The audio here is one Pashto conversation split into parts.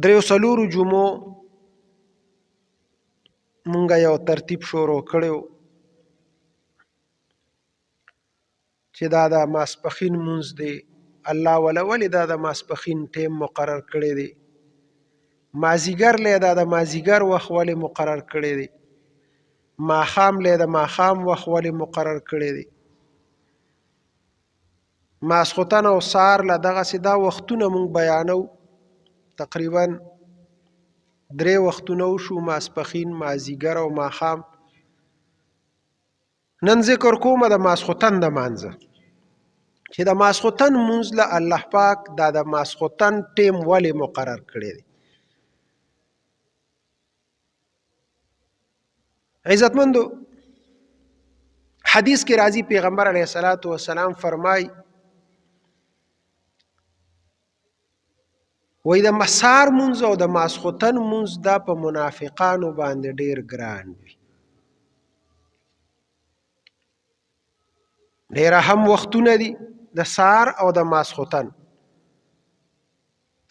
دریو څلورو جمعو مونږه یو ترتیب شروع کړی چې دا د ماسپښین مونځ دی. الله وله ولې دا د ماسپښین ټیم مقرر کړی دی؟ مازیګر لی دا د مازیګر وخت ولې مقرر کړی دی؟ ماښام لی د ماښام وخت ولې مقرر کړی دی؟ ماسخوتن او سهار له دغسې دا وختونه مونږ بیانو. تقریبا 3 وختونه وشو: ماسپښین، مازیګر او ماښام. نن ذکر کوم د ماسخوتن د مانځه، چې د ماسخوتن مونځ له الله پاک دا د ماسخوتن ټیم ولې مقرر کړی دی. عزتمندو، حدیث کې راځي پیغمبر علیه الصلاۃ والسلام فرمای وای د مسار مونځ او د ماسخوتن مونځ دا په منافقانو باندې ډیر ګران وي. ډیر اهم وختونه دي د سار او د ماسخوتن.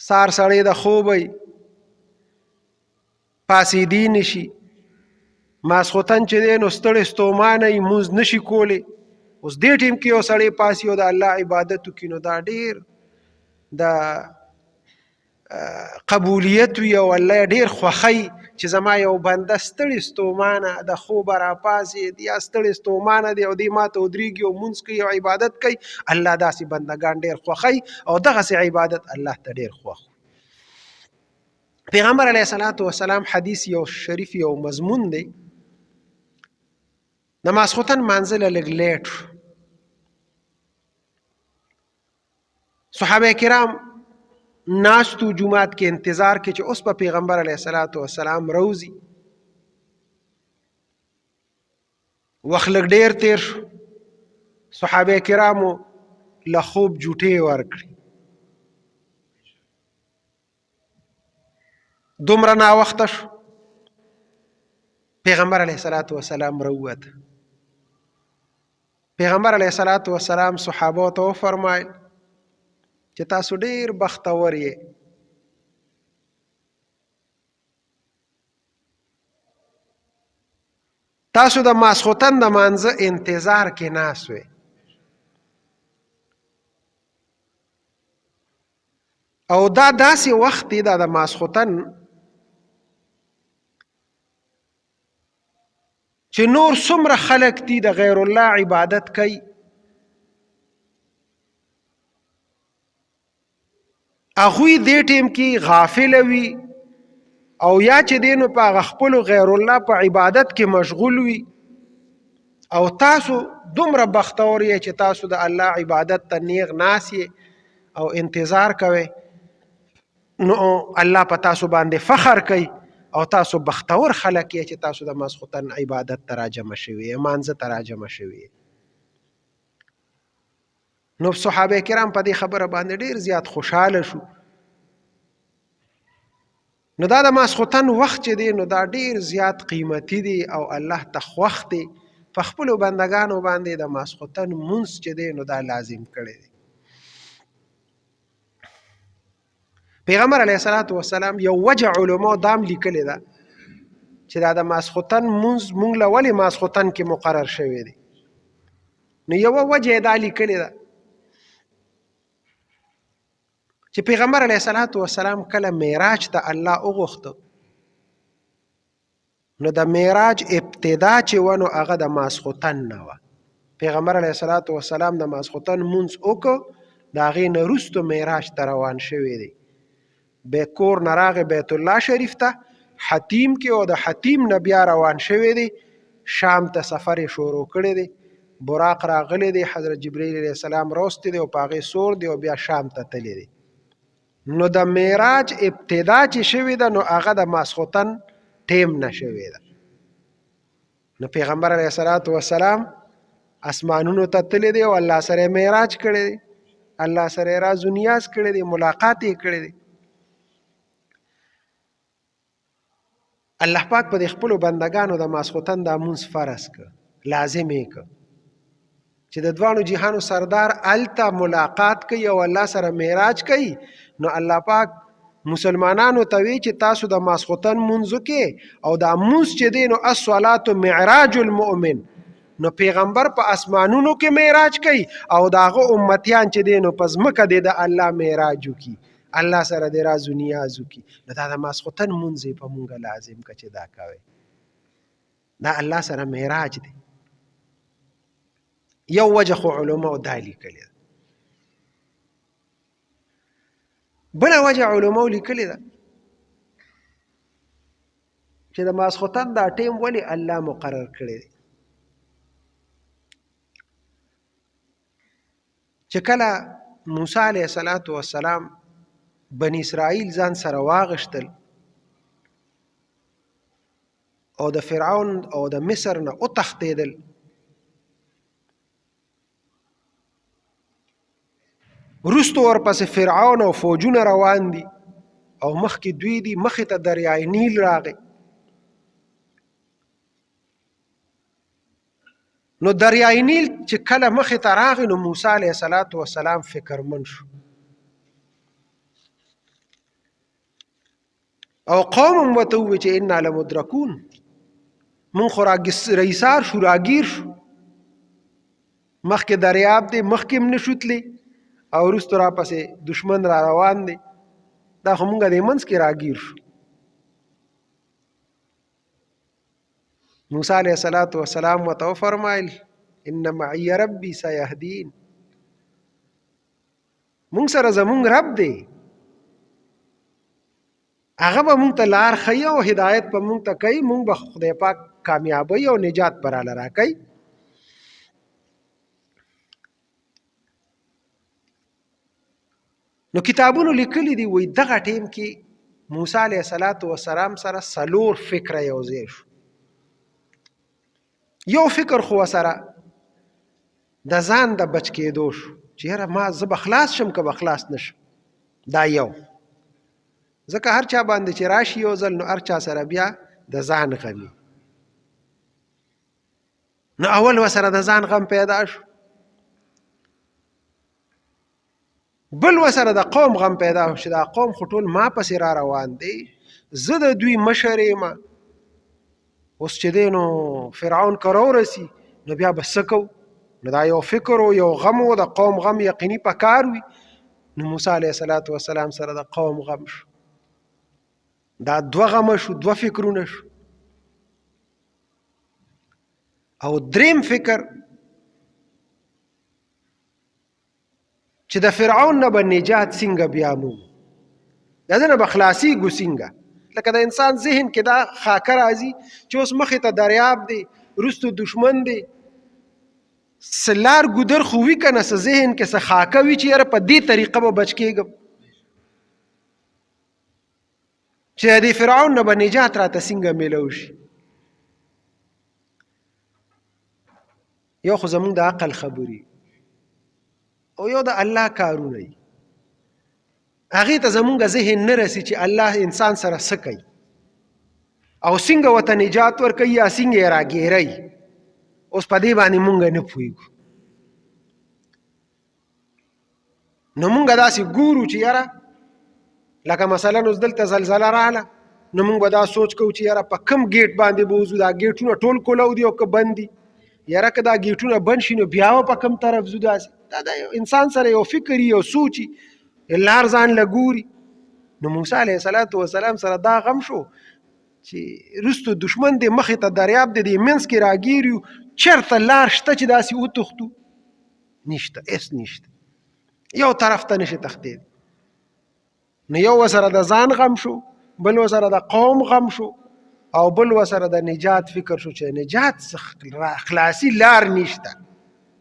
سار سړی د خوبی پاسېدی نشي، ماسخوتن چې دی نو ستړی ستومانه یې مونځ نشي کولی. اوس دې ټیم کې یو سړی پاسي او د الله عبادت وکړي نو دا ډیر د قبولیت وي او الله ډیر خوښی چې زما یو بنده ستړی ستومانه د خوبه راپاڅېد یا ستړی ستومانه دی او دې ماته ودرېږي او مونځ کوي او عبادت کوي. الله داسې بندګان ډیر خوښی او دغسې عبادت الله ته ډیر خوښ. پیغمبر علیه الصلاۃ والسلام حدیث یو شریف یو مضمون دی. د ماسخوتن مانځله لږ لیټ شو. صحابه کرام ناستو جمعات کې انتظار کې چې اوس په پیغمبر علیه الصلاۃ والسلام روزي. وخت لږ ډیر تیر شو. صحابه کرامو له خوب جوټې ورکړي. دومره ناوخته شو. پیغمبر علیه الصلاۃ والسلام راووت. پیغمبر علیه الصلاۃ والسلام صحابو ته وفرمایل چې تاسو ډیر بختور یې. تاسو د ماسخوتن د مانځه انتظار کې ناست وئ او دا داسې وخت دی دا د ماسخوتن چې نور څومره خلک دي د غیر الله عبادت کوي، هغوی دې ټیم کې غافل وي او یا چې دی نو په هغه خپلو غیر الله په عبادت کې مشغول وي. او تاسو دومره بختور یې چې تاسو د الله عبادت ته نیغ ناست یې او انتظار کوئ، نو الله په تاسو باندې فخر کوي او تاسو بختور خلک یې چې تاسو د ماسخوتن عبادت ته راجمع شوي یې، مانځه ته راجمع شوي یې. نو صحابه کرام په دې خبره باندې ډیر زیات خوشحاله شو. نو دا د ماسخوتن وخت چې دی نو دا ډیر زیات قیمتي دی او الله ته خوښ دی. په خپلو بندګانو باندې د ماسخوتن مونځ چې دی نو دا لازم کړی دی. پیغمبر علیه الصلاۃ والسلام یو وجه علماء دام لیکلی ده چې دا د ماسخوتن مونځ مونږ له ولې ماسخوتن کې مقرر شوی دی. نو یوه وجه یې دا لیکلې ده چې پیغمبر علیه الصلاۃ والسلام کله معراج ته الله وغوښته نو د معراج ابتدا چې و نو هغه د ماسخوتن نه وه. پیغمبر علیه الصلاۃ والسلام د ماسخوتن مونځ وکړو، د هغې نه وروسته معراج ته روان شوی دی. به کور نه راغی بیت الله شریف ته، حتیم کې او د حتیم نه بیا روان شوی دی، شام ته سفر یې شروع کړی دی. براق راغلی دی، حضرت جبرئیل علیه السلام راوستی دی او په هغې سور دی او بیا شام ته تللی دی. نو د معراج ابتدا چې شوې ده نو هغه د ماسخوتن ټیم نه شوې ده. نو پیغمبر علیه الصلاۃ والسلام اسمانونو ته تللی دی او الله سره معراج کړی دی، الله سره راز و نیاز کړی دی، ملاقات یې کړی دی. الله پاک په خپلو بندګانو د ماسخوتن دا مونځ فرض کړ، لازم یې کړ چې د دوانو جهانو سردار هلته ملاقات کوي او الله سره معراج کوي. نو الله پاک مسلمانانو ته وی چې تاسو د ماسخوتن مونځ کې او دا مونځ چې دی نو الصلاة معراج المؤمن، نو پیغمبر په اسمانونو کې معراج کوي او داغه امتیان چې دی نو په ځمکه دی د الله معراج وکي، الله سره د راز و نیاز وکي. نو دا د ماسخوتن مونځ په مونږه لازم که چې دا کوي، دا الله سره معراج دی. یو وجه خو علماء دا لیکلې ده. بله وجه علماء لیکلې ده چې د ماسخوتن دا ټیم ولې الله مقرر کړی دی. چې کله موسی علیه السلام بنی اسرائیل ځان سره واغشتل او د فرعون او د مصر نه وتښتېدل، وروسته ورپسې فرعون او فوجونه روان دي او مخکې دوی دي، مخې ته دریای نیل راغی. نو دریای نیل چې کله مخې ته راغی نو موسی علیه السلام فکرمند شو او قوم هم ورته وویل چې انا لمدرکون، مونږ خو رئیسار شو، راګیر شو، مخکې دریاب دی، مخکې هم نشو تللی او وروسته راپسې دشمن را روان دی، دا خو مونږ د منځ کې راګیر شو. موسی علیه السلام ورته وفرمایل ان معی ربی سیهدین، مونږ سره زمونږ رب دی، هغه به مونږ ته لار ښیي او هدایت به مونږ ته کوي، مونږ به خدای پاک کامیابی او نجات براله راکوي. نو کتابونو لیکلی دی وایي دغه ټیم کې موسی علیه السلام سره 4 فکره یو ځای شو. یو فکر خو سره د ځان د بچ کېدو شو چې یاره ما زه به خلاص شم که به خلاص نشم، دا یو، ځکه هر چا باندې چې راشي یو ځل نو هر چا سره بیا د ځان غمي، نو اول وسره د ځان غم پیدا شو، بل وسره د قوم غم پیدا شو چې دا قوم خو ټول ما پسې را روان دی، زه د دوی مشر یم، اوس چې دی نو فرعون که راورسي نو بیا به څه کوو؟ نو دا یو فکر و، یو غم و، د قوم غم یقیني په کار وي. نو موسی علیه السلام سره د قوم غم شو، دا 2 غمه شو، 2 فکرونه شو. او دریم فکر چې د فرعون نه به نجات څنګه بیا مومو، د ده نه به خلاصېږو څنګه؟ لکه د انسان ذهن کې دا خاکه راځي چې اوس مخې ته دریاب دی، وروسته دشمن دی، څه لار ګودر خو وي که نه، څه ذهن کې څه خاکه وي چې یاره په دې طریقه به بچ کېږم چې د فرعون نه به نجات راته څنګه میلو شي. یو خو زمونږ د عقل خبرې او یو د الله کارونه وي، هغې ته زمونږ ذهن نه رسي چې الله انسان سره څه کوي او څنګه ورته نجات ورکوي یا څنګه یې راګیروي. اوس په دې باندې مونږ نه پوهېږو. نو مونږ داسې ګورو چې یاره لکه مثلا اوس دلته زلزله راغله نو مونږ به دا سوچ کوو چې یاره په کم ګیټ باندې به وځو، دا ګیټونه ټول کولو دي او که بند دي، یاره که دا ګیټونه بند شي نو بیا به په کم طرف ځو. داسې دا د انسان سره یو فکر یو سوچ لار ځان له ګوري. نو موسی علیه السلام سره دا غم شو چې وروسته دشمن دی، مخې ته دریاب دی، دې منځ کې راګیر یو، چېرته لار شته چې داسې وتښتو؟ نشته، هېڅ نشته، یو طرف ته نشي تښتېدی. نو یو ورسره د ځان غم شو، بل ورسره د قوم غم شو، او بل ورسره د نجات فکر شو چې نجات خلاصي لار نشته.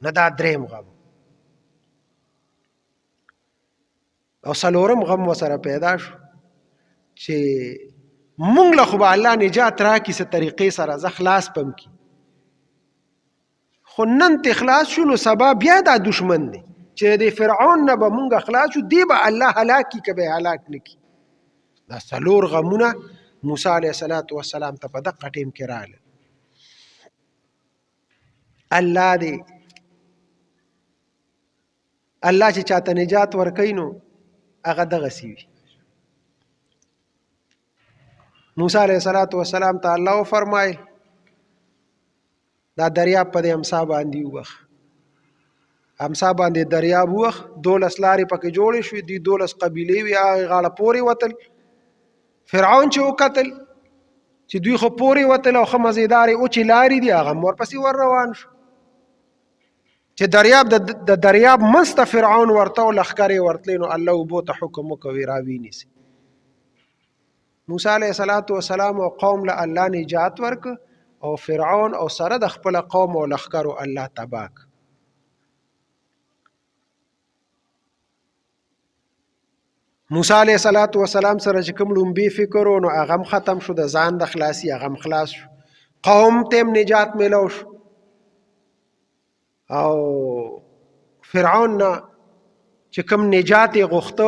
نه دا دریم غم. او 4م غم ورسره پیدا شو چې مونږ له خو به الله نجات راکړي څه طریقې سره، زه خلاص پم کي، خو نن ته خلاص شو نو سبا بیا دا دشمن دی چې د فرعون نه به مونږ خلاص شو، دی به الله هلاک کي که به یې هلاک نه کي. دا 4 غمونه موسی علیه السلام ته په دقه ټیم کې راغلل. الله چې چاته نجات ورکوي نو هغه دغسې وي. موسی علیه السلام ته الله وفرمایل دا دریاب په دې امسا باندې ووخ. امسا باندې دریاب ووخ، 12 لارې پکې جوړې شوې دي، 12 قبیلې وې، هغې غاړه پورې وتل. فرعون چې وکتل چې دوی خو پورې وتل او ښه مزېدارې اوچې لارې دي، هغه هم ورپسې ور روان شو. چې دریاب د دریاب منځ ته فرعون ورته او لښکر یې ورتلی، نو الله اوبو ته حکم وکړ راوینیسي. موسی علیه السلام او قوم له الله نجات ورکړ، او فرعون او سره د خپله قوم او لښکرو الله تباه کړ. موسی علیه السلام سره چې کوم لومبي فکر و نو هغه هم ختم شو، د ځان د خلاصي هغه هم خلاص شو، قوم ته هم نجات میلو شو، او فرعون نه چې کوم نجات یې غوښته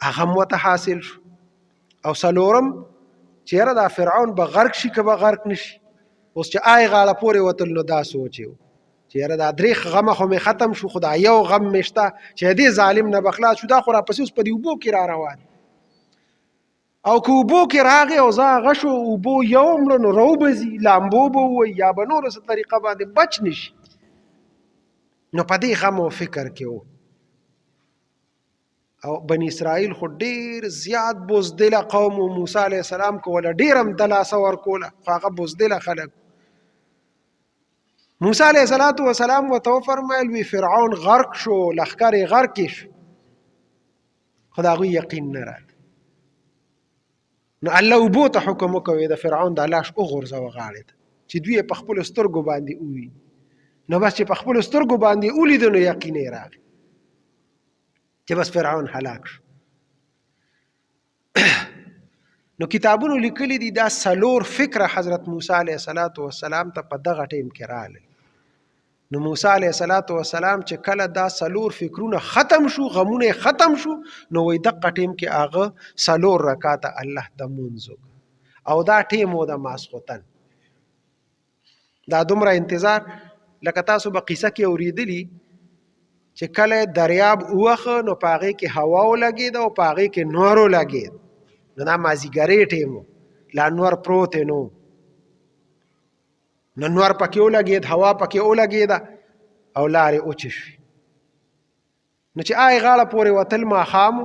هغه هم ورته حاصل شو. او څلورم چې یاره دا فرعون به غرق شي که به غرق نشي. اوس چې آی غاړه پورې وتل نو دا سوچ یې و چې یاره دا درې غمه خو مې ختم شو، خو دا یو غم مې شته چې دې ظالم نه به خلاص شو، دا خو راپسې اوس په دې اوبو کې را روان. او که اوبو کې راغی او زه هغه شو اوبو یو مړه نو راوبځي، لامبو به ووایي یا به نوره څه طریقه باندې بچ نشي. نو په دې غم او فکر کې و. او بني اسرائیل خو ډیر زیات بزدله قوم و، موسی علیه السلام کوله ډیر هم دلاسه ورکوله، خو هغه بزدله خلک. موسی علیه السلام ورته وفرمیل وی فرعون غرق شو، لښکر یې غرق شو، خو د هغوی یقین نه راته. نو الله اوبو ته حکم وکوي د فرعون دا لاش وغورځوه غاړې ته چې دوی یې په خپلو سترګو باندې وویني. نو بس چې په خپلو سترګو باندې ولیده نو یقین یې راغی چې بس فرعون هلاک شو. نو کتابونو لیکلي دي دا 4 فکره حضرت موسی علیه السلام ته په دغه ټیم کې راغلل. نو موسی علیه السلام چې کله دا 4 فکرونه ختم شو، غمونه ختم شو، نو وای دغه ټیم کې هغه 4 رکعاته الله ته مونځ وکړ. او دا ټیم و د ماسخوتن. دا دومره انتظار لکه تاسو به قصه کې اورېدلي چې کله دریاب ووخه نو په هغې کې هوا ولګېده او په هغې کې نور ولګېد. نو دا مازدیګرۍ ټیم و، لا نور پروت نو، نو نور پکې ولګېد، هوا پکې ولګېده او لارې اوچې شوې. نو چې آی غاړه پورې وتل ماښام،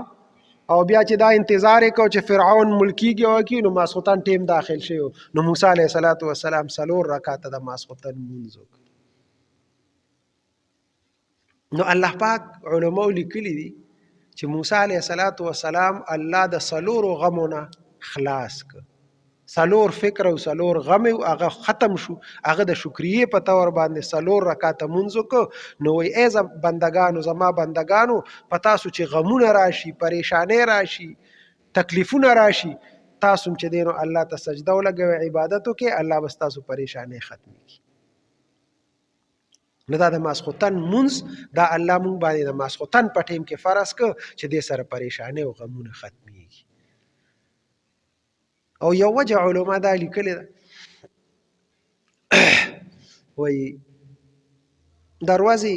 او بیا چې دا انتظار یې کو چې فرعون ملکیږي او کي، نو ماسخوتن ټیم داخل شوی. نو موسی علیه السلام 4 رکعاته د ماسخوتن مونځ وکړ. نو الله پاک علماء لیکلي دي چې موسی علیه السلام الله د 4 غمونه خلاص کړ. 4 فکر او 4 غم هغه ختم شو. هغه د شکریې په تور باندې 4 رکعاته مونځ وکړ. نو وایي ای بندګانو، زما بندګانو، په تاسو چې غمونه راشي، پریشانۍ راشي، تکلیفونه راشي، تاسو چې دی نو الله ته سجده ولګوئ، عبادت وکړئ، الله به ستاسو پریشانۍ ختمې کړي. نو دا د ماسخوتن مونځ دا الله مونږ باندې د ماسخوتن په ټیم کې فرض کړ چې دې سره پریشانۍ او غمونه ختمېږي. او یو وجه علما دا لیکلې ده، وایي دروازې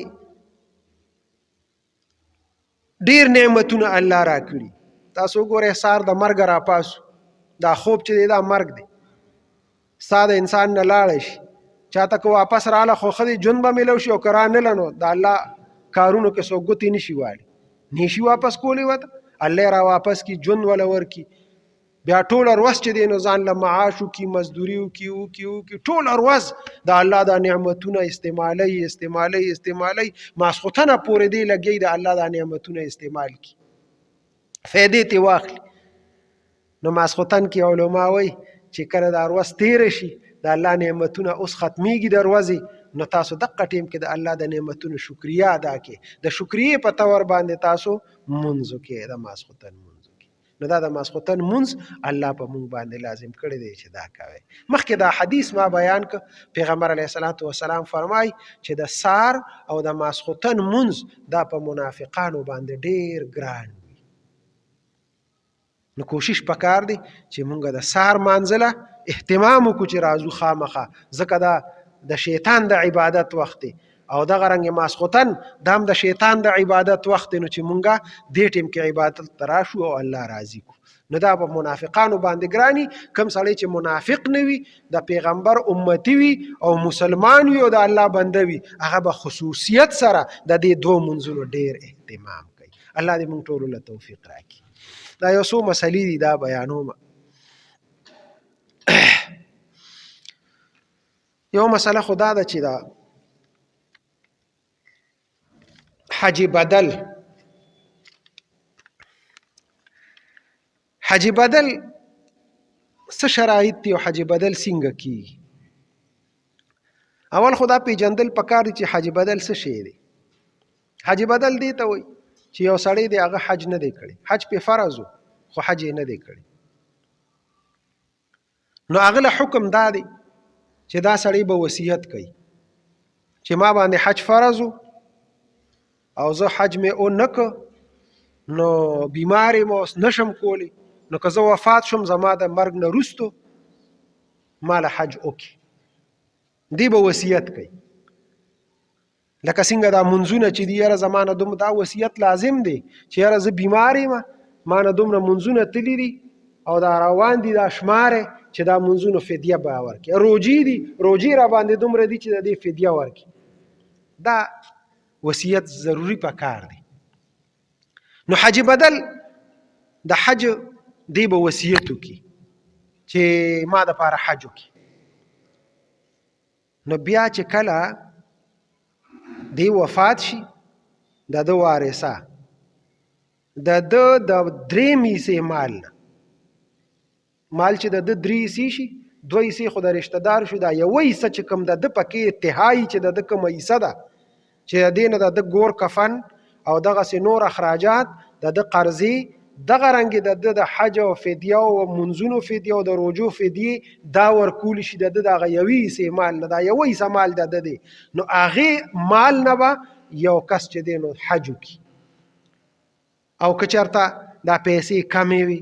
ډېر نعمتونه الله را کړي. تاسو وګورئ سهار د مرګ را پاسو، دا خوب چې دی دا مرګ دی، ستا د انسان نه لاړی شي، چاته که واپس راله خو ښه دی ژوند به میلو شي، او که رانله نو د الله کارونو کې څوک ګوتې نشي واړي، نشي واپس کولی ورته، الله را واپس کي، ژوند وله ورکي. بیا ټول ورځ چې دی نو ځان له معاش وکړي، مزدوري وکړي، ټول ورځ د الله دا نعمتونه استعمالوي، ماسخوتنه پورې دی لګي د الله دا نعمتونه استعمال کړي، فایدې ترې واخلي. نو ماسخوتن کې علما وایي چې کله دا ورځ تېره شي، د الله نعمتونه اوس ختمیږي د ورځې، نو تاسو دغه ټیم کې د الله د نعمتونو شکریه ادا کړئ، د شکریې په طور باندې تاسو مونځ وکړئ، د ماسخوتن مونځ. نو دا د ماسخوتن مونځ الله په مونږ باندې لازم کړی دی چې دا کوئ. مخکې دا حدیث ما بیان کړ، پیغمبر علیه السلام فرمای چې د سار او د ماسخوتن مونځ دا په منافقانو باندې ډیر ګران وي. نو کوشش پکار دی چې مونږ د سار مانځله اهتمام وکړو چې راځو خامخه، ځکه دا د شیطان د عبادت وخت دی، او دغه رنګ ماسخوتن دا هم د شیطان د عبادت وخت دی. نو چې مونږه دې ټیم کې عبادت ته راشو او الله راضي کو. نو دا په منافقانو باندې ګرانی. کم سړی چې منافق نه وي، د پیغمبر امتی وي او مسلمان وي او د الله بنده وي، هغه به خصوصیت سره د دې دوه منځونو ډیر اهتمام کوي. الله دې موږ ټولو له توفیق راکړي. دا یو څو مسلې دي دا بیانوم. یو مسله خدا ده چې دا حج بدل، حج بدل څه شرایط دي او حج بدل څنګه کیږي؟ اول خدا پیژندل پکار دي چې حج بدل څه شی دی. حج بدل دی ته وایي چې یو سړی دی هغه حج نه دی کړی، حج په فرض خو حج نه دی کړی، نو هغه له حکم دا دی چې دا سړی به وصیت کوي چې ما باندې حج فرض او زه حج مې او نک، نو بیماری مو نشم کولی، نو که زه وفات شم زما د مرګ نه وروستو ما له حج وکړي. دی به وصیت کوي. لکه څنګه دا منځونه چې دي، یاره زما نه دومره دا وصیت لازم دی چې یاره زه بیمار یم، ما نه دومره منځونه تللي دي او دا روان دي دا شمارې چې دا منځونو فدیه به ورکړي. روجې دي، روجې را باندې دومره دي چې د دې فدیه ورکړي. دا وصیت ضروري پکار دی. نو حج بدل د حج دی به وصیت وکړي چې ما دپاره حج وکړي. نو بیا چې کله دی وفات شي، د ده وارثه د ده د 3 حصې مال نه، مال چې د ده 3 حصې شي، 2 حصې خو د رشته دار شو، دا یوه حصه چې کوم د ده پکې انتهایي چې د ده کومه حصه ده چې د دې نه د ده ګور کفن او دغسې نور اخراجات، د ده قرضې، دغه رنګې د ده د حج او فدیه او منځونو فدیه او د روجو فدیې دا ورکولی شي د ده د هغه یوې حصې مال نه، دا یوه حصه مال د ده دی. نو هغې مال نه به یو کس چې دی نو حج وکړي. او که چېرته دا پیسې کمې وي،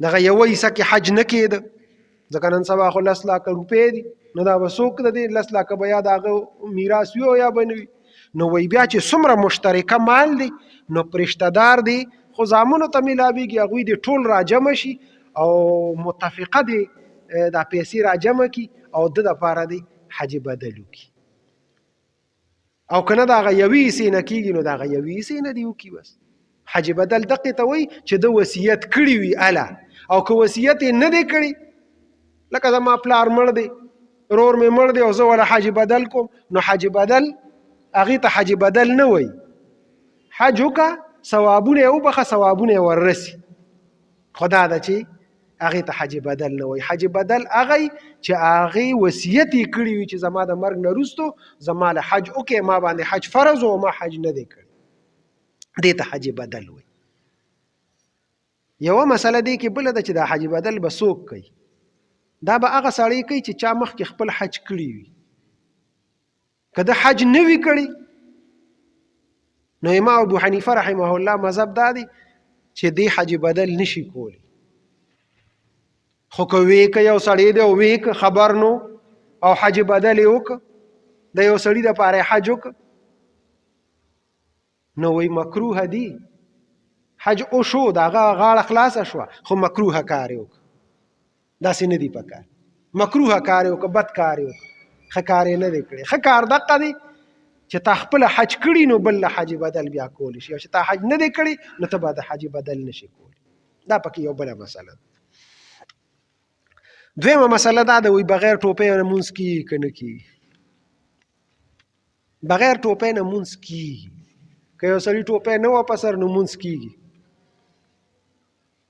دغه یوه حصه کې حج نه کېده، ځکه نن سبا خو 10 لکه روپۍ دي، نو دا به څوک د دې 10 لکه به یا د هغه میراث وي او یا به نه وي. نو وایي بیا چې څومره مشترکه مال دی، نو پر رشته دار دی خو زامنو ته میلاویږي، هغوی دې ټول راجمع شي او متفقه دی دا پیسې راجمع کړي او د دپاره دی حج بدل وکړي. او که نه د هغه یوې حصې نه کېږي، نو د هغه یوې حصې نه دې وکړي. بس حج بدل دقې ته وایي چې د وصیت کړي وي اله، او که وصیت یې نه دی کړي، لکه زما پلار مړ دی، رور مې مړ دی او زه وله حج بدل کوم، نو حج بدل هغې ته حج بدل نه وایي. حج وکړه، ثوابونه یې وبخه، ثوابونه یې وررسي، خو دا ده چې هغې ته حج بدل نه وایي. حج بدل هغه چې هغې وصیت یې کړي وي چې زما د مرګ نه وروستو زما له حج وکړې، ما باندې حج فرض او ما حج نه دی کړی، دې ته حج بدل وایي. یوه مسله دی کې بله ده چې دا حج بدل به څوک کوي؟ دا به هغه سړی کوي چې چا مخکې خپل حج کړي وي. که د حج نه وي کړي، نو امام ابو حنیفه رحمه الله مذهب دا دی چې دې حج بدل نشي کولی. خو که وی که یو سړی دی او وی که خبر نو او حج بدل یې وکړه، د یو سړي دپاره حج وکړه، نو وی مکروه دی. حج او شو، د هغه غاړه خلاصه شوه، خو مکروه کار یې وکړه. داسې نه دی پکار. مکروه کار یې وکړه، بد کار یې وکړه، ښه کار یې نه دی کړی. ښه کار دقه دی چې تا خپله حج کړي، نو بل له حج بدل بیا کولی شي، او چې تا حج نه دی کړی، نو ته به د حج بدل نشي کولی. دا پکې یو بله مسله ده. دویمه مسله دا ده، وایي بغیر ټوپۍ نه مونځ کېږي که نه کېږي؟ بغیر ټوپۍ نه مونځ کېږي. که یو سړي ټوپۍ نه وه په سر، نو مونځ کېږي.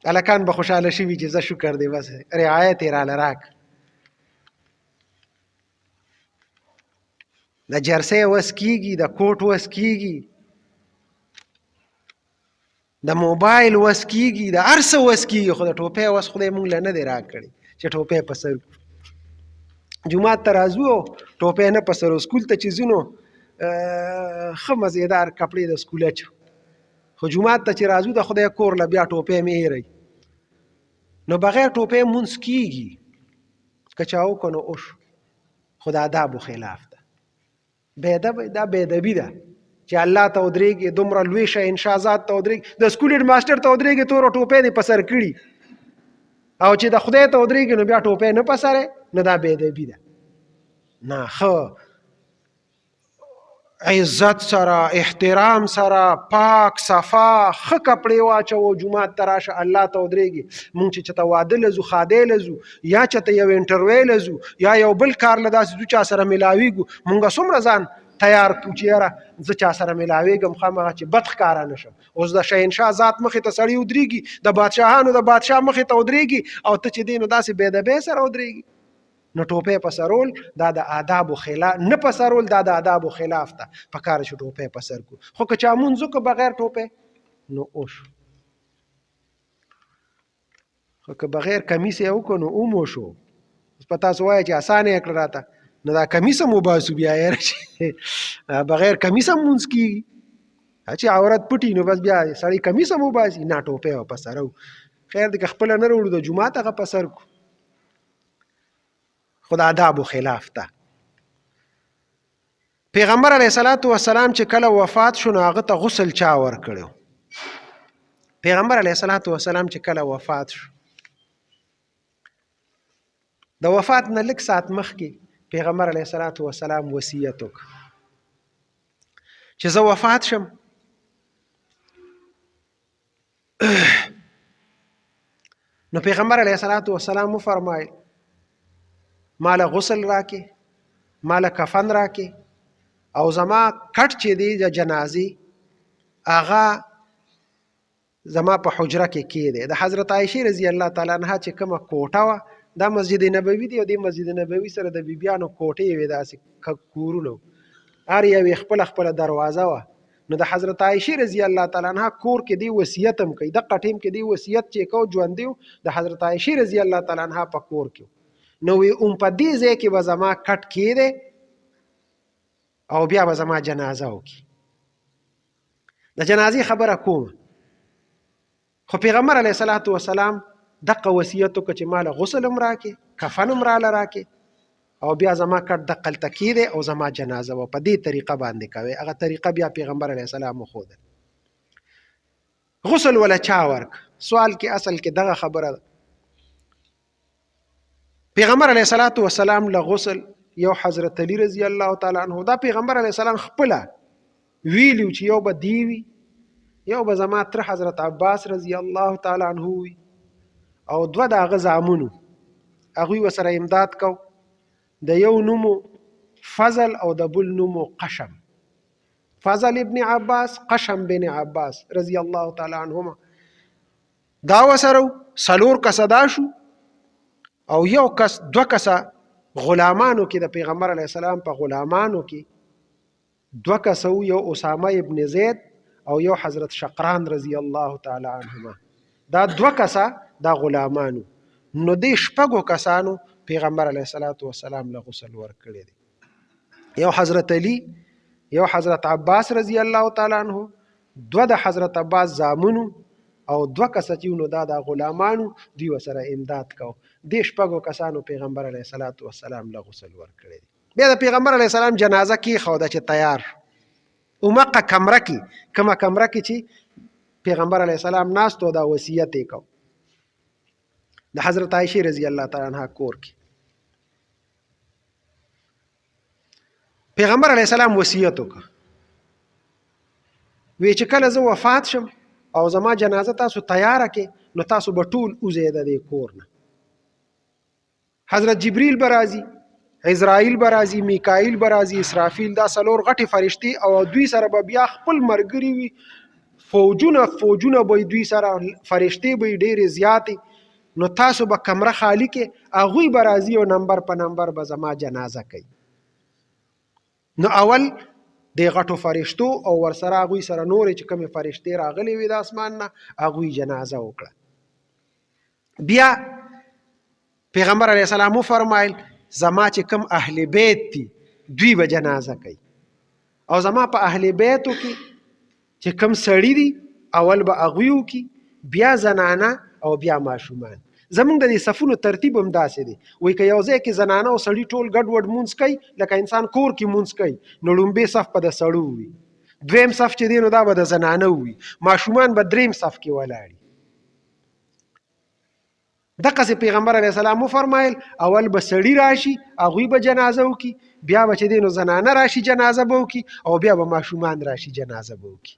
هلکان به خوشحاله شوي چې زه شکر دی، بس رعایت یې راله راکړه. د جرسۍ وس کېږي، د کوټ وس کېږي، د موبایل وس کېږي، د هر څه وس کېږي، خو د ټوپۍ وس خدای مونږ له نه دی راکړی چې ټوپۍ په سر کړو. جومات ته راځو او ټوپۍ نه په سر، سکول ته چې ځو نو ښه مزېدار کپړې د سکول اچو، خو جومات ته چې راځو د خدای کور له بیا ټوپۍ مې هېروي. نو بغیر ټوپۍ مونځ کېږي، که چا وکړو نو وشو، خو د آدابو خلاف ده. دا بېادبي ده. چې الله ته ودرېږي، دومره لوی شهنشاه ذات ته ودرېږي، د سکول هېډ ماسټر ته ودرېږي تور ټوپۍ دې په سر کړي، او چې د خدای ته ودرېږي نو بیا ټوپۍ نه په سر نه، دا بې ادبي ده. نه، ښه عزت سره، احترام سره، پاک صفا ښه کپړې واچوو، جومات ته راشه الله ته ودرېږي. مونږ چې چېرته واده لځو، ښادۍ لځو، یا چېرته یو انټرویو لځو، یا یو بل کار له داسې ځو چا سره میلاویږو، مونږ څومره ځان تیار کړو چې یاره زه چا سره میلاویږم خامخا چې بد ښکاره نه شم. اوس د شهنشاه ذات مخې ته سړی ودرېږي، د بادشاهانو د بادشاه مخې ته ودرېږي، او ته چې دی نو داسې بې ادبۍ سره ودرېږي. نو ټوپۍ په سرول دا د آدابو خلاف نه، په سرول دا د آدابو خلاف ده. په کار چې ټوپۍ په سر کړو، خو که چا مونځ وکړو بغیر ټوپۍ نو اوشو، خو که بغیر کمیس یې وکړو نو اوم وشو. اوس په تاسو وایه چې اسانه یې کړه راته، نو دا کمیس هم وباسو بیا یاره چې بغیر کمیس هم مونځ کېږي، چې عورت پټي نو بس بیا سړی کمیس هم وباسي، نه ټوپۍ به په سر وو. خیر دی که خپله نه راوړو د جومات هغه په سر کړو، خو د آدابو خلاف ده. پیغمبر علیه الصلاة والسلام چې کله وفات شو نو هغه ته غسل چا ورکړی؟ پیغمبر علیه الصلاة والسلام چې کله وفات شو، د وفات نه لږ ساعت مخکې پیغمبر علیه الصلاة والسلام وصیت وکړ چې زه وفات شم نو پیغمبر علیه الصلاة والسلام وفرمایل مال غسل راکې، مال کفن راکې، او زما کټ چې دی د جنازې هغه زما په حجره کې کېدی. د حضرت عایشې رضی الله تعالی عنها چې کومه کوټه وه، دا مسجد نبوي دی، او دې مسجد نبوي سره د بیبیانو کوټې وې، داسې کورونه وو، هر یوې خپله خپله دروازه وه. نو د حضرت عایشې رضی الله تعالی عنها کور کې دی وصیت هم کوي، دغه ټیم کې دی وصیت چې کو ژوندی و د حضرت عایشې رضی الله تعالی عنها په کور کې. نو وی په دې ځای کې به زما کټ کېدی او بیا به زما جنازه وکړي. د جنازې خبره کومه، خو پیغمبر علیه الصلاة والسلام دغه وصیت وکړه چې ماله غسل هم راکې، کفن هم راله راکې، او بیا زما کټ دقلته کېدی او زما جنازه وه. په دې طریقه باندې کوئ. هغه طریقه بیا پیغمبر علیه السلام وښودل. غسل ولا چا ورک؟ سوال کې اصل کې دغه خبره ده. پیغمبر علیه الصلاة والسلام له غسل یو حضرت علی رضی الله تعالی عنه، دا پیغمبر علیه السلام خپله ویلیو چې یو به دی وي، یو به زما تر حضرت عباس رضی الله تعالی عنه وي، او دوه د هغه زامنو هغوی ورسره امداد کو. د یو نومو فضل او د بل نومو قشم. فضل ابن عباس، قشم بن عباس رضی الله تعالی عنهما. دا ورسره څلور کسه دا شو، او یو کس دوه کسه غلامانو کې د پیغمبر علیه السلام په غلامانو کې دوه کسه وو، یو اسامه ابن زید او یو حضرت شقران رضی الله تعالی عنهما. دا دوه کسه دا غلامانو. نو دې شپږو کسانو پیغمبر علیه الصلاة والسلام له غسل ورکړی دی. یو حضرت علی، یو حضرت عباس رضی الله تعالی عنه، دوه د حضرت عباس زامنو، او دوه کسه چې نو دا د غلامانو، دوی ورسره امداد کو. دې شپږو کسانو پیغمبر علیه الصلاة والسلام له غسل ورکړی دی. بیا د پیغمبر علیه السلام جنازه کېښوده چې تیار اومقه کمره کې، کومه کمره کې چې پیغمبر علیه السلام ناست و، دا وصیت یې کو د حضرت عایشې رضی الله تعالی عنها کور کې. پیغمبر علیه السلام وصیت وکړ، وی چې کله زه وفات شم او زما جنازه تاسو تیاره کې، نو تاسو به ټول وځئ د دې کور نه. حضرت جبریل به راځي، عزرائیل به راځي، میکائیل به راځي، اسرافیل، دا څلور غټې فرشتې، او دوی سره به بیا خپل ملګري وي، فوجونه فوجونه به دوی سره، فرشتې به ډېرې زیاتې. نو تاسو به کمره خالی کې، هغوی به راځي او نمبر په نمبر به زما جنازه کوي. نو اول د غټو فرشتو او ورسره هغوی سره نورې چې کومې فرشتې راغلې وي د اسمان نه، هغوی جنازه وکړه. بیا پیغمبر علیه السلام وفرمایل زما چې کوم اهل بیت دي دوی به جنازه کوي، او زما په اهل بیتو کې چې کوم سړي دي اول به هغوی وکړي، بیا زنانه او بیا ماشومان. زمونږ د دې صفونو ترتیب هم داسې دی، وایي که یو ځای کې زنانه او سړي ټول ګډ وډ مونځ کوي، لکه انسان کور کې مونځ کوي، نو لومبې صف به د سړو وي، دویم صف چې دی نو دا به د زنانه وي، ماشومان به دریم صف کې ولاړي. دقسې پیغمبر علیه السلام وفرمایل اول به سړي راشي هغوی به جنازه وکړي، بیا به چې دی نو زنانه راشي جنازه به وکړي، او بیا به ماشومان راشي جنازه به وکړي.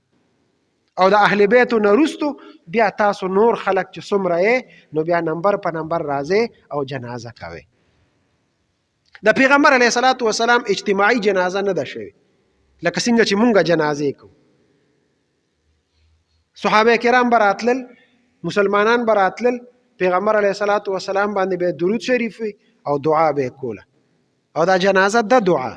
او د اهل بیتو نه وروستو بیا تاسو نور خلک چې څومره یې نو بیا نمبر په نمبر راځئ او جنازه کوئ. د پیغمبر علیه الصلاة والسلام اجتماعي جنازه نه ده شوې لکه څنګه چې مونږ جنازې کوو. صحابه کرام به راتلل، مسلمانان به راتلل، پیغمبر علیه الصلاة والسلام باندې به درود شریف وي او دعا به یې کوله. او دا جنازه ده دعا.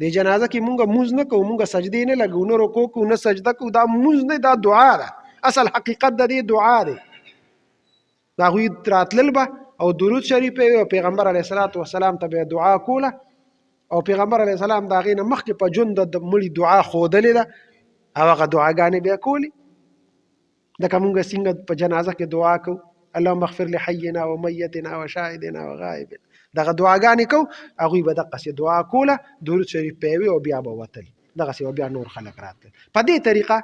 د جنازه کې مونږ موز نه کوو، مونږ سجدې نه لګو، نه رکوع کوو، نه سجده کوو، دا موز نه، دا دعا ده. اصل حقیقت د دې دعا دی. د هغوی راتلل به او درود شریف یې او پیغمبر علیه الصلاة والسلام ته به دعا کوله، او پیغمبر علیه السلام د هغې نه مخکې په ژوند د مړي دعا ښودلې ده او هغه دعاګانې به یې کولې. لکه مونږ څنګه په جنازه کې دعا کوو اللهم اغفر لحینا و میتنا و شاهدنا و غایبنا، دغه دعاګانې کوو، هغوی به دقسې دعا کوله، درود شریف به یې او بیا به وتل، دغسې به بیا نور خلک راتلل. په دې طریقه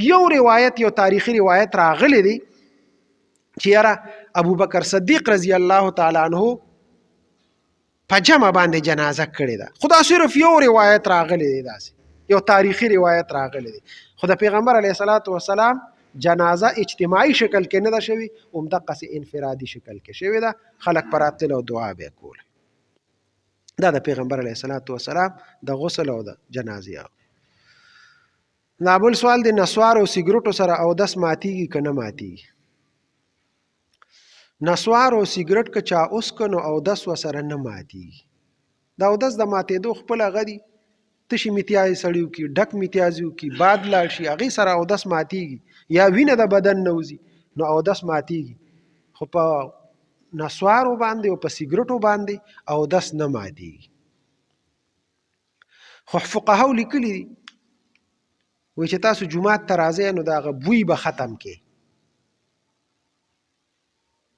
یو روایت، یو تاریخي روایت راغلی دی چې یاره ابوبکر صدیق رضی الله تعالی عنه په جمع باندې جنازه کړې ده. خو دا صرف یو روایت راغلی دی، داسې یو تاریخي روایت راغلی دی. خو د پیغمبر علیه الصلاة والسلام جنازه اجتماعي شکل کې نه ده شوې، همدقسې انفرادي شکل کې شوې ده. خلک په راتلل او دعا به یې کوله. دا د پیغمبر علیه الصلاة والسلام د غسل او د جنازې. نابل سوال دی، نسوار او سیګریټو سره اودس ماتیږي که نه ماتیږي؟ نسوار او سیګریټ که چا اوس که نو اودس ورسره نه ماتیږي. د اودس د ماتېدو خپل هغه دي، تشي میتیازې سړي وکړي، ډک میتیازې وکړي، باد لاړ شي، هغې سره اودس ماتیږي، یا وینه د بدن نه وځي نو اودس ماتیږي. خو په نسوارو باندې او په سیګریټو باندې اودس نه ماتیږي. خو فقهاو لیکلي دي وایي چې تاسو جومات ته راځئ نو د هغه بوی به ختم کړئ،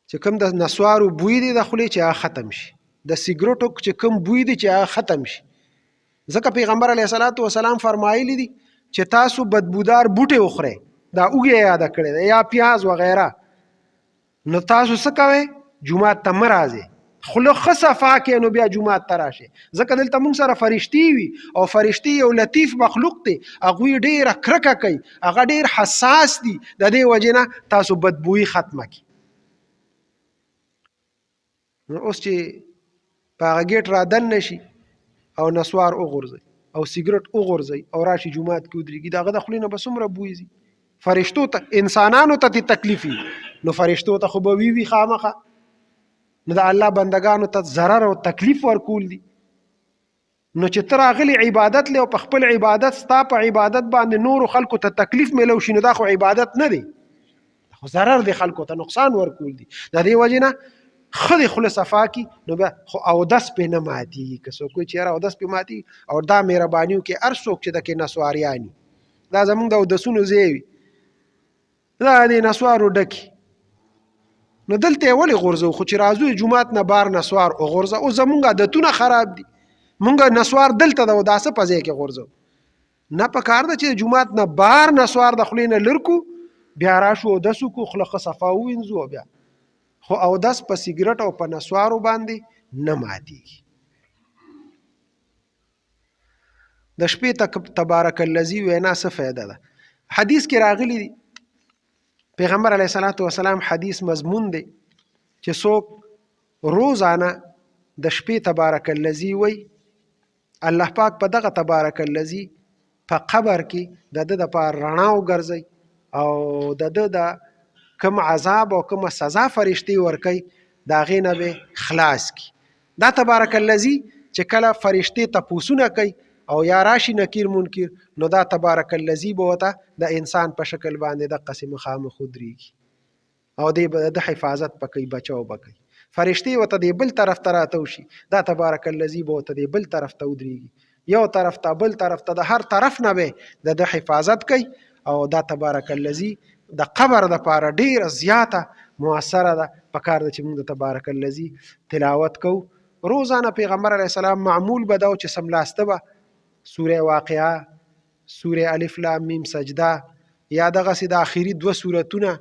چې کوم د نسوارو بوی دی د خولې چې هغه ختم شي، د سیګریټو چې کوم بوی دی چې هغه ختم شي. ځکه پیغمبر علیه الصلاة والسلام فرمایلی دي چې تاسو بدبودار بوټي وخورئ، دا اوږې یاده کړې ده، یا پیاز وغیره، نو تاسو څه کوئ؟ جومات ته مه راځئ، خوله ښه صفا کړئ نو بیا جومات ته راشئ. ځکه دلته موږ سره فرشتې وي او فرشتې یو لطیف مخلوق دی، هغوی ډېره کرکه کوي، هغه ډېر حساس دي، د دې وجې نه تاسو بدبویي ختمه کړئ. نو اوس چې په هغه ګیټ را دننه شي او نسوار وغورځئ او سیګریټ وغورځئ او راشي جومات کې ودرېږي، د هغه د خولې نه به څومره بوی ځي. فرشتو ته، انسانانو ته تکلیف وي نو فرشتو ته خو به وي خامخه. نو د الله بندگانو ته ضرر او تکلیف ورکول دي. نو چې ته راغلی عبادت لی او په خپل عبادت ستا په عبادت باندې نورو خلکو ته تکلیف میلو شي نو دا خو عبادت نه دی، خو ضرر دی، خلکو ته نقصان ورکول دي. د دې وجې نه ښه دی خوله صفا کړي نو بیا خو اودس پرې نه ماتېږي. که څوک وایي چې یاره اودس پرې ماتېږي، او دا مهرباني وکړي هر څوک چې دکې نسواریان وي، دا زمونږ د اودسونو ځای وي، دا د نسوارو ډکي، نو دلته یې ولې غورځو؟ خو چې راځو جومات نه بار نسوار وغورځه، او زمونږ عادتونه خراب دي، مونږ نسوار دلته د اوداسه په ځای کې غورځو. نه پکار ده چې جومات نه بار نسوار د خولې نه لر کړو، بیا راشو اودس وکړو، خوله ښه صفا ووینځو، بیا خو اودس په سیګریټ او په نسوارو باندې نه ماتېږي. د شپې تبارک الذی وینا څه فایده ده؟ حدیث کې راغلی دی، پیغمبر علیه الصلاة والسلام حدیث مضمون دی چې څوک روزانه د شپې تبارک الذی وی، الله پاک په دغه تبارک الذی په قبر کې د ده دپاره رڼا وګرځوي او د ده د کوم عذاب او کوم سزا فرشتې ورکوي د هغې نه به خلاص کړي. دا تبارک الذی چې کله فرشتې تپوسونه کوي او یا راشي نکیر منکر، نو دا تبارک الذی به ورته د انسان په شکل باندې دقسې مخامخ ودرېږي او دی به د حفاظت به کوي، بچاو به کوي. فرشتې ورته دی بل طرف ته راتاو شي، دا تبارک الذی به ورته دی بل طرف ته ودرېږي، یو طرف ته بل طرف ته، د هر طرف نه به د حفاظت کوي. او دا تبارک الذی د قبر دپاره ډېره زیاته مؤثره ده. پکار ده چې موږ د تبارک الذی تلاوت کوو روزانه. پیغمبر علیه السلام معمول به دا و چې سملاسته به سوره واقعه، سوره الف لام میم سجده، یا دغسې د آخري 2 سورتونه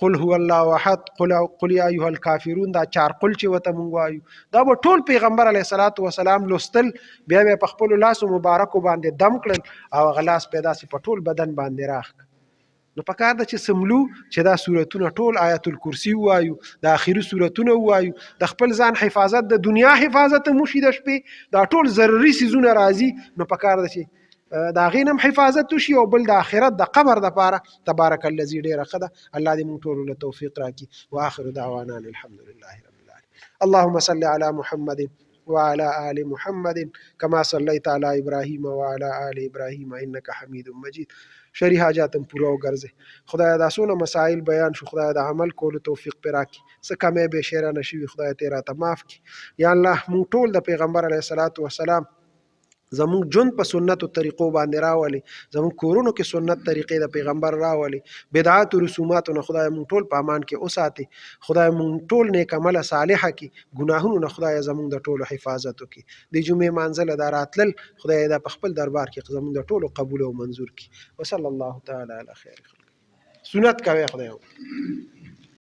قل هو الله احد، قل یا ایها الکافرون، دا 4 قل چې وته مونږ وایو، دا به ټول پیغمبر علیه الصلاۃ والسلام لوستل، بیا به په خپل لاسو مبارکو باندې دم کړل او غلاس پیدا سي په ټول بدن باندې راخ. نو پکار ده چې سملو چې دا سورتونه ټول آیت الکرسی وایو، د اخیری سورتونه وایو، د خپل ځان حفاظت، د دنیا حفاظت مو شي، د شپې دا ټول ضروري سيزونه راځي، نو پکار ده چې دا غینم حفاظت وشي، او بل د آخرت د قبر د پاره تبارک الذی ډیره خده. الله دې موږ ټول له توفیق راکړي. واخر دعوانا الحمد لله رب العالمين. اللهم صل على محمد وعلى آل محمد كما صليت على إبراهيم وعلى آل إبراهيم إنك حميد مجيد. شری حاجاتم پورا وګرځي. خدای دا سونه مسائل بیان شو، خدای دا عمل کولو توفیق پراکي، څه کمې به شیره نشي، خدای ته راته معاف کړي. یا الله موږ ټول د پیغمبر علیه الصلاۃ والسلام زموږ ژوند په سنتو طریقو باندې راولي، زموږ کورونو کې سنت طریقې د پیغمبر راولي، بدعات او رسوماتو نه خدای موږ ټول په امان کې اوساتي. خدای موږ ټول نیک عمل صالحه کې، ګناهونو نه خدای زموږ د ټولو حفاظت وکړي. د جمعې مانځله دا راتلل خدای دا په خپل دربار کې زموږ د ټولو قبول او منظور کړي. وصلی الله تعالی علی خیر خلق. سنت کوي خدای.